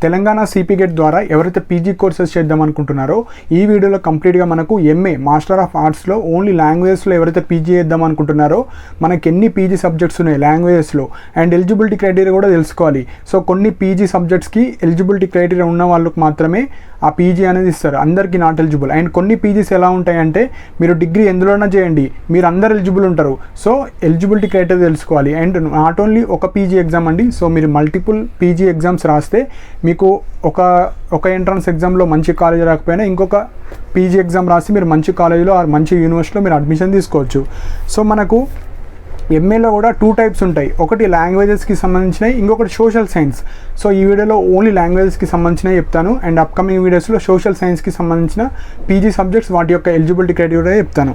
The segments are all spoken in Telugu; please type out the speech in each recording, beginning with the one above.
తెలంగాణ సిపి గేట్ ద్వారా ఎవరైతే పీజీ కోర్సెస్ చేద్దాం అనుకుంటున్నారో ఈ వీడియోలో కంప్లీట్గా మనకు ఎంఏ మాస్టర్ ఆఫ్ ఆర్ట్స్లో ఓన్లీ లాంగ్వేజెస్లో ఎవరైతే పీజీ చేద్దాం అనుకుంటున్నారో మనకి ఎన్ని పీజీ సబ్జెక్ట్స్ ఉన్నాయి లాంగ్వేజెస్లో అండ్ ఎలిజిబిలిటీ క్రైటీరియా కూడా తెలుసుకోవాలి. సో కొన్ని పీజీ సబ్జెక్ట్స్కి ఎలిజిబిలిటీ క్రైటీరియా ఉన్న వాళ్ళకు మాత్రమే ఆ పీజీ అనేది ఇస్తారు, అందరికీ నాట్ ఎలిజిబుల్. అండ్ కొన్ని పీజీస్ ఎలా ఉంటాయంటే మీరు డిగ్రీ ఎందులోనే చేయండి మీరు అందరు ఎలిజిబుల్ ఉంటారు. సో ఎలిజిబిలిటీ క్రైటీరియా తెలుసుకోవాలి. అండ్ నాట్ ఓన్లీ ఒక పీజీ ఎగ్జామ్ అండి, సో మీరు మల్టిపుల్ పీజీ ఎగ్జామ్స్ రాస్తే మీకు ఒక ఎంట్రన్స్ ఎగ్జామ్లో మంచి కాలేజ్ రాకపోయినా ఇంకొక పీజీ ఎగ్జామ్ రాసి మీరు మంచి కాలేజీలో ఆర్ మంచి యూనివర్సిటీలో మీరు అడ్మిషన్ తీసుకోవచ్చు. సో మనకు ఎంఏలో కూడా 2 టైప్స్ ఉంటాయి, ఒకటి లాంగ్వేజెస్కి సంబంధించినవి, ఇంకొకటి సోషల్ సైన్స్. సో ఈ వీడియోలో ఓన్లీ లాంగ్వేజెస్కి సంబంధించినవి చెప్తాను అండ్ అప్కమింగ్ వీడియోస్లో సోషల్ సైన్స్కి సంబంధించిన పీజీ సబ్జెక్ట్స్ వాటి యొక్క ఎలిజిబిలిటీ క్రైటీరియా చెప్తాను.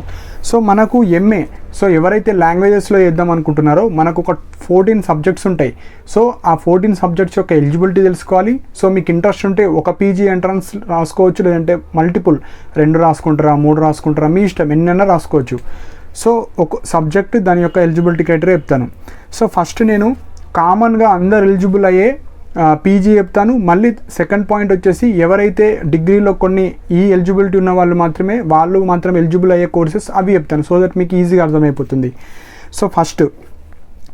సో మనకు ఎంఏ సో ఎవరైతే లాంగ్వేజెస్లో చేద్దాం అనుకుంటున్నారో మనకు ఒక 14 సబ్జెక్ట్స్ ఉంటాయి. సో ఆ 14 సబ్జెక్ట్స్ యొక్క ఎలిజిబిలిటీ తెలుసుకోవాలి. సో మీకు ఇంట్రెస్ట్ ఉంటే ఒక పీజీ ఎంట్రన్స్ రాసుకోవచ్చు, లేదంటే మల్టిపుల్ 2 రాసుకుంటారా 3 రాసుకుంటారా మీ ఇష్టం, ఎన్నైనా రాసుకోవచ్చు. సో ఒక సబ్జెక్ట్ దాని యొక్క ఎలిజిబిలిటీ క్రైటీరియా చెప్తాను. సో ఫస్ట్ నేను కామన్గా అందరు ఎలిజిబుల్ అయ్యే పీజీ చెప్తాను. మళ్ళీ సెకండ్ పాయింట్ వచ్చేసి ఎవరైతే డిగ్రీలో కొన్ని ఈ ఎలిజిబిలిటీ ఉన్న వాళ్ళు మాత్రం ఎలిజిబుల్ అయ్యే కోర్సెస్ అవి చెప్తాను, సో దట్ మీకు ఈజీగా అర్థమైపోతుంది. సో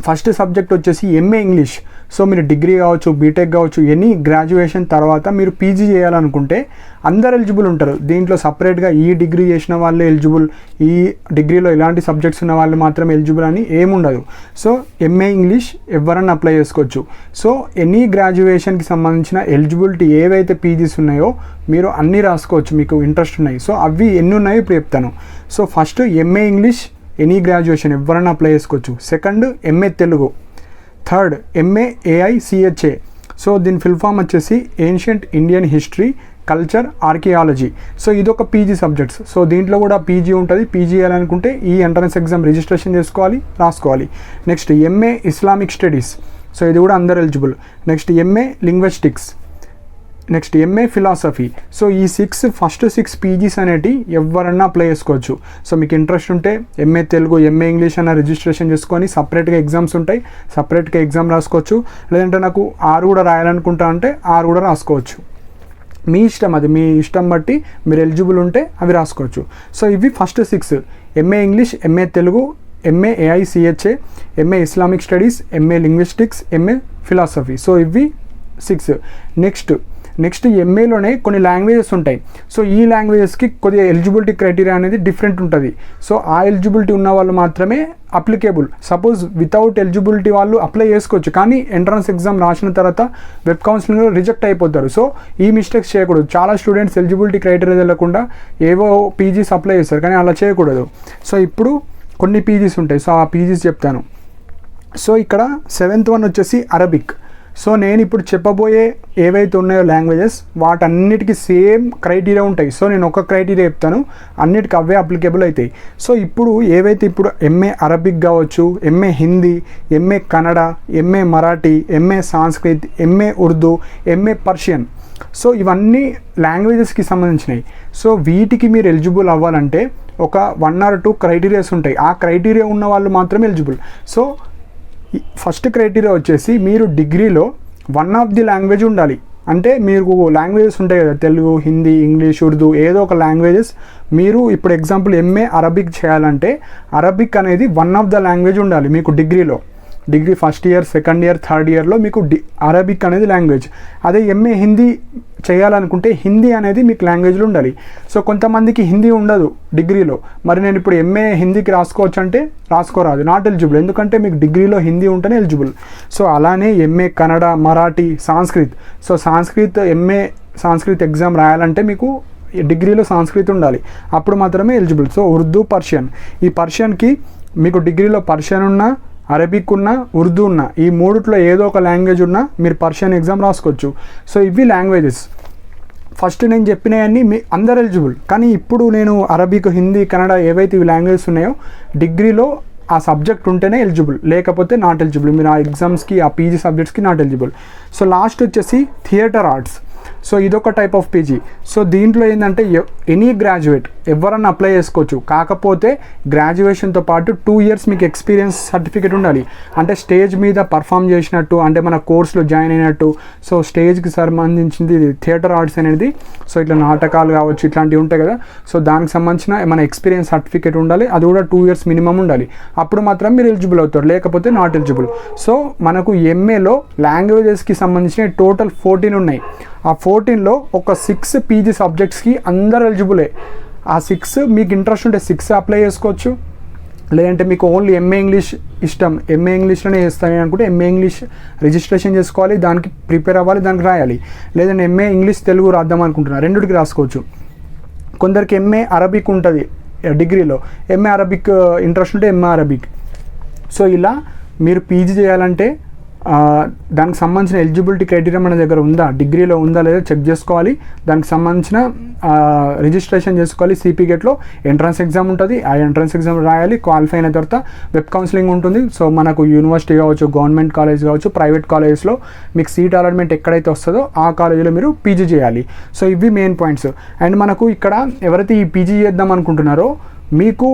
ఫస్ట్ సబ్జెక్ట్ వచ్చేసి ఎంఏ ఇంగ్లీష్. సో మీరు డిగ్రీ కావచ్చు, బీటెక్ కావచ్చు, ఎనీ గ్రాడ్యుయేషన్ తర్వాత మీరు పీజీ చేయాలనుకుంటే అందరు ఎలిజిబుల్ ఉంటారు. దీంట్లో సపరేట్గా ఈ డిగ్రీ చేసిన వాళ్ళే ఎలిజిబుల్, ఈ డిగ్రీలో ఇలాంటి సబ్జెక్ట్స్ ఉన్న వాళ్ళు మాత్రం ఎలిజిబుల్ అని ఏముండదు. సో ఎంఏ ఇంగ్లీష్ ఎవరన్నా అప్లై చేసుకోవచ్చు. సో ఎనీ గ్రాడ్యుయేషన్కి సంబంధించిన ఎలిజిబిలిటీ ఏవైతే పీజీస్ ఉన్నాయో మీరు అన్నీ రాసుకోవచ్చు మీకు ఇంట్రెస్ట్ ఉన్నాయి. సో అవి ఎన్ని ఉన్నాయో ఇప్పుడు చెప్తాను. So first MA English any graduation ఎవరైనా అప్లై చేసుకోవచ్చు. Second MA Telugu. Third MA AICHA. So దీని ఫుల్ ఫామ్ వచ్చేసి ancient Indian history culture archaeology. So ఇదొక పీజీ సబ్జెక్ట్స్. సో దీంట్లో కూడా పీజీ ఉంటుంది. పీజీ చేయాలనుకుంటే ఈ ఎంట్రన్స్ ఎగ్జామ్ రిజిస్ట్రేషన్ చేసుకోవాలి, రాసుకోవాలి. Next MA Islamic studies. So ఇది కూడా అందరు eligible. Next MA linguistics. Next MA philosophy. So ఈ ఫస్ట్ 6 పీజీస్ అనేవి ఎవరన్నా అప్లై చేసుకోవచ్చు. సో మీకు ఇంట్రెస్ట్ ఉంటే ఎంఏ తెలుగు ఎంఏ ఇంగ్లీష్ అన్న రిజిస్ట్రేషన్ చేసుకొని సపరేట్గా ఎగ్జామ్స్ ఉంటాయి, సపరేట్గా ఎగ్జామ్ రాసుకోవచ్చు. లేదంటే నాకు 6 కూడా రాయాలనుకుంటా అంటే 6 కూడా రాసుకోవచ్చు. మీ ఇష్టం, అది మీ ఇష్టం బట్టి మీరు ఎలిజిబుల్ ఉంటే అవి రాసుకోవచ్చు. సో ఇవి first 6: MA English, MA Telugu, MA AICHA, MA Islamic studies, MA linguistics, MA philosophy. So ఇవి 6. నెక్స్ట్ ఎంఏలోనే కొన్ని లాంగ్వేజెస్ ఉంటాయి. సో ఈ లాంగ్వేజెస్కి కొద్దిగా ఎలిజిబిలిటీ క్రైటీరియా అనేది డిఫరెంట్ ఉంటుంది. సో ఆ ఎలిజిబిలిటీ ఉన్న వాళ్ళు మాత్రమే అప్లికేబుల్. సపోజ్ వితౌట్ ఎలిజిబిలిటీ వాళ్ళు అప్లై చేసుకోవచ్చు, కానీ ఎంట్రన్స్ ఎగ్జామ్ రాసిన తర్వాత వెబ్ కౌన్సిలింగ్లో రిజెక్ట్ అయిపోతారు. సో ఈ మిస్టేక్స్ చేయకూడదు. చాలా స్టూడెంట్స్ ఎలిజిబిలిటీ క్రైటీరియా తెలియకుండా ఏవో పీజీస్ అప్లై చేస్తారు, కానీ అలా చేయకూడదు. సో ఇప్పుడు కొన్ని పీజీస్ ఉంటాయి, సో ఆ పీజీస్ చెప్తాను. సో ఇక్కడ 7th వన్ వచ్చేసి అరబిక్. సో నేను ఇప్పుడు చెప్పబోయే ఏవైతే ఉన్నాయో లాంగ్వేజెస్ వాటన్నిటికీ సేమ్ క్రైటీరియా ఉంటాయి. సో నేను ఒక క్రైటీరియా చెప్తాను, అన్నిటికీ అవే అప్లికేబుల్ అవుతాయి. సో ఇప్పుడు ఏవైతే ఇప్పుడు ఎంఏ అరబిక్ కావచ్చు, MA Hindi, MA Kannada, MA Marathi, MA Sanskrit, MA Urdu, MA Persian. So ఇవన్నీ లాంగ్వేజెస్కి సంబంధించినవి. సో వీటికి మీరు ఎలిజిబుల్ అవ్వాలంటే ఒక 1 or 2 క్రైటీరియాస్ ఉంటాయి. ఆ క్రైటీరియా ఉన్న వాళ్ళు మాత్రమే ఎలిజిబుల్. సో ఫస్ట్ క్రైటీరియా వచ్చేసి మీరు డిగ్రీలో 1 ఆఫ్ ది లాంగ్వేజ్ ఉండాలి. అంటే మీరు లాంగ్వేజెస్ ఉంటాయి కదా, తెలుగు, హిందీ, ఇంగ్లీష్, ఉర్దూ, ఏదో ఒక లాంగ్వేజెస్. మీరు ఇప్పుడు ఎగ్జాంపుల్ ఎంఏ అరబిక్ చేయాలంటే అరబిక్ అనేది 1 ఆఫ్ ద లాంగ్వేజ్ ఉండాలి మీకు డిగ్రీలో. Degree first year, second year, third ఇయర్లో మీకు అరబిక్ అనేది లాంగ్వేజ్. అదే ఎంఏ హిందీ చేయాలనుకుంటే హిందీ అనేది మీకు లాంగ్వేజ్లో ఉండాలి. సో కొంతమందికి హిందీ ఉండదు డిగ్రీలో, మరి నేను ఇప్పుడు ఎంఏ హిందీకి రాసుకోవచ్చు అంటే రాసుకోరాదు, నాట్ ఎలిజిబుల్. ఎందుకంటే మీకు డిగ్రీలో హిందీ ఉంటేనే ఎలిజిబుల్. సో అలానే MA Kannada, Marathi, Sanskrit. So MA Sanskrit exam రాయాలంటే మీకు డిగ్రీలో సాంస్క్రిత్ ఉండాలి, అప్పుడు మాత్రమే ఎలిజిబుల్. So Urdu, Persian. ఈ పర్షియన్కి మీకు డిగ్రీలో పర్షియన్ ఉన్నా, అరబిక్ ఉన్నా, ఉర్దూ ఉన్నా, ఈ 3లో ఏదో ఒక లాంగ్వేజ్ ఉన్నా మీరు పర్షియన్ ఎగ్జామ్ రాసుకోవచ్చు. సో ఇవి లాంగ్వేజెస్. ఫస్ట్ నేను చెప్పినవన్నీ మీ అందరు ఎలిజిబుల్, కానీ ఇప్పుడు నేను అరబిక్, హిందీ, కన్నడ ఏవైతే ఇవి లాంగ్వేజెస్ ఉన్నాయో డిగ్రీలో ఆ సబ్జెక్ట్ ఉంటేనే ఎలిజిబుల్, లేకపోతే నాట్ ఎలిజిబుల్. మీరు ఆ ఎగ్జామ్స్కి ఆ పీజీ సబ్జెక్ట్స్కి నాట్ ఎలిజిబుల్. సో లాస్ట్ వచ్చేసి థియేటర్ ఆర్ట్స్. సో ఇదొక టైప్ ఆఫ్ పీజీ. సో దీంట్లో ఏంటంటే ఎనీ గ్రాడ్యుయేట్ ఎవరన్నా అప్లై చేసుకోవచ్చు. కాకపోతే గ్రాడ్యుయేషన్తో పాటు 2 years మీకు ఎక్స్పీరియన్స్ సర్టిఫికేట్ ఉండాలి. అంటే స్టేజ్ మీద పర్ఫామ్ చేసినట్టు, అంటే మన కోర్సులో జాయిన్ అయినట్టు. సో స్టేజ్కి సంబంధించింది థియేటర్ ఆర్ట్స్ అనేది. సో ఇట్లా నాటకాలు కావచ్చు, ఇట్లాంటివి ఉంటాయి కదా. సో దానికి సంబంధించిన మన ఎక్స్పీరియన్స్ సర్టిఫికేట్ ఉండాలి. అది కూడా 2 years మినిమం ఉండాలి. అప్పుడు మాత్రం మీరు ఎలిజిబుల్ అవుతారు, లేకపోతే నాట్ ఎలిజిబుల్. సో మనకు ఎంఏలో లాంగ్వేజెస్కి సంబంధించిన టోటల్ 14 ఉన్నాయి. ఆ 14లో ఒక 6 పీజీ సబ్జెక్ట్స్కి అందరు ఎలిజిబులే. ఆ 6 మీకు ఇంట్రెస్ట్ ఉంటే 6 అప్లై చేసుకోవచ్చు. లేదంటే మీకు ఓన్లీ ఎంఏ ఇంగ్లీష్ ఇష్టం, ఎంఏ ఇంగ్లీష్లోనే చేస్తాను అనుకుంటే ఎంఏ ఇంగ్లీష్ రిజిస్ట్రేషన్ చేసుకోవాలి, దానికి ప్రిపేర్ అవ్వాలి, దానికి రాయాలి. లేదంటే ఎంఏ ఇంగ్లీష్ తెలుగు రాద్దాం అనుకుంటున్నారు, రెండుకి రాసుకోవచ్చు. కొందరికి ఎంఏ అరబిక్ ఉంటుంది డిగ్రీలో, ఎంఏ అరబిక్ ఇంట్రెస్ట్ ఉంటే ఎంఏ అరబిక్. సో ఇలా మీరు పీజీ చేయాలంటే దానికి సంబంధించిన ఎలిజిబిలిటీ క్రైటీరియా మన దగ్గర ఉందా, డిగ్రీలో ఉందా లేదా చెక్ చేసుకోవాలి. దానికి సంబంధించిన రిజిస్ట్రేషన్ చేసుకోవాలి. సిపి గేట్లో ఎంట్రన్స్ ఎగ్జామ్ ఉంటుంది, ఆ ఎంట్రన్స్ ఎగ్జామ్ రాయాలి. క్వాలిఫై అయిన తర్వాత వెబ్ కౌన్సిలింగ్ ఉంటుంది. సో మనకు యూనివర్సిటీ కావచ్చు, గవర్నమెంట్ కాలేజ్ కావచ్చు, ప్రైవేట్ కాలేజెస్లో మీకు సీట్ అలాట్మెంట్ ఎక్కడైతే వస్తుందో ఆ కాలేజీలో మీరు పీజీ చేయాలి. సో ఇవి మెయిన్ పాయింట్స్. అండ్ మనకు ఇక్కడ ఎవరైతే ఈ పీజీ చేద్దాం అనుకుంటున్నారో మీకు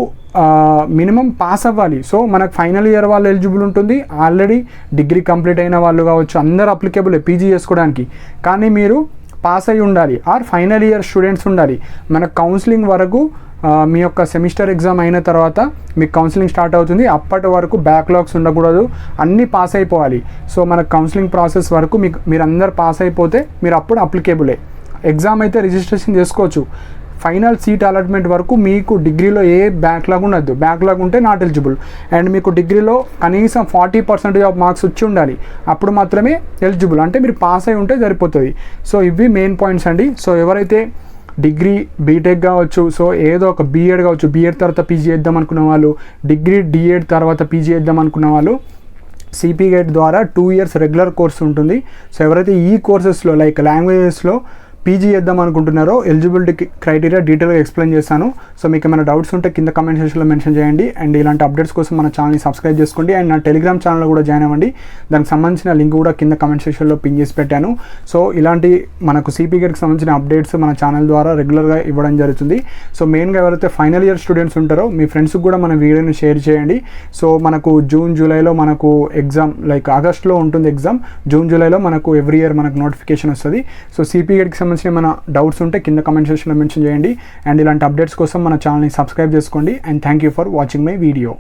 మినిమం పాస్ అవ్వాలి. సో మనకు ఫైనల్ ఇయర్ వాళ్ళు ఎలిజిబుల్ ఉంటుంది, ఆల్రెడీ డిగ్రీ కంప్లీట్ అయిన వాళ్ళు కావచ్చు, అందరు అప్లికేబుల్ పీజీ చేసుకోవడానికి. కానీ మీరు పాస్ అయి ఉండాలి, ఆర్ ఫైనల్ ఇయర్ స్టూడెంట్స్ ఉండాలి. మనకు కౌన్సిలింగ్ వరకు మీ యొక్క సెమిస్టర్ ఎగ్జామ్ అయిన తర్వాత మీకు కౌన్సిలింగ్ స్టార్ట్ అవుతుంది. అప్పటి వరకు బ్యాక్లాగ్స్ ఉండకూడదు, అన్నీ పాస్ అయిపోవాలి. సో మన కౌన్సిలింగ్ ప్రాసెస్ వరకు మీరు అందరు పాస్ అయిపోతే మీరు అప్పుడు అప్లికేబులే. ఎగ్జామ్ అయితే రిజిస్ట్రేషన్ చేసుకోవచ్చు. ఫైనల్ సీట్ అలాట్మెంట్ వరకు మీకు డిగ్రీలో ఏ బ్యాక్లాగ్ ఉండద్దు. బ్యాక్లాగ్ ఉంటే నాట్ ఎలిజిబుల్. అండ్ మీకు డిగ్రీలో కనీసం 40% ఆఫ్ మార్క్స్ వచ్చి ఉండాలి, అప్పుడు మాత్రమే ఎలిజిబుల్. అంటే మీరు పాస్ అయి ఉంటే సరిపోతుంది. సో ఇవి మెయిన్ పాయింట్స్ అండి. సో ఎవరైతే డిగ్రీ బీటెక్ కావచ్చు, సో ఏదో ఒక బీఎడ్ కావచ్చు, బీఎడ్ తర్వాత పీజీ చేద్దాం అనుకున్న వాళ్ళు, డిగ్రీ డిఎడ్ తర్వాత పీజీ చేద్దాం అనుకున్న వాళ్ళు, సిపి గేట్ ద్వారా 2 years రెగ్యులర్ కోర్స్ ఉంటుంది. సో ఎవరైతే ఈ కోర్సెస్లో లైక్ లాంగ్వేజెస్లో పీజీ చేద్దాం అనుకుంటున్నారో ఎలిజిబిలిటీ క్రైటీరియా డీటెయిల్గా ఎక్స్ప్లెయిన్ చేశాను. సో మీకు ఏమైనా డౌట్స్ ఉంటే కింద కమెంట్ సెక్షన్లో మెన్షన్ చేయండి. అండ్ ఇలాంటి అప్డేట్స్ కోసం మన ఛానల్ని సబ్స్క్రైబ్ చేసుకోండి. అండ్ నా టెలిగ్రామ్ ఛానల్లో కూడా జాయిన్ అవ్వండి. దానికి సంబంధించిన లింక్ కూడా కింద కమెంట్ సెక్షన్లో పిన్ చేసి పెట్టాను. సో ఇలాంటి మనకు సిపి గేట్కి సంబంధించిన అప్డేట్స్ మన ఛానల్ ద్వారా రెగ్యులర్గా ఇవ్వడం జరుగుతుంది. సో మెయిన్గా ఎవరైతే ఫైనల్ ఇయర్ స్టూడెంట్స్ ఉంటారో మీ ఫ్రెండ్స్కి కూడా మన వీడియోని షేర్ చేయండి. సో మనకు జూన్ జూలైలో మనకు ఎగ్జామ్, లైక్ ఆగస్ట్లో ఉంటుంది ఎగ్జామ్, జూన్ జూలైలో మనకు ఎవ్రీ ఇయర్ మనకు నోటిఫికేషన్ వస్తుంది. సో సిపి గేట్కి సంబంధించిన మన డౌట్స్ ఉంటే కింద కమెంట్ సెక్షన్లో మెన్షన్ చేయండి. అండ్ ఇలాంటి అప్డేట్స్ కోసం మన ఛానల్ని సబ్స్క్రైబ్ చేసుకోండి. And thank you for watching my video.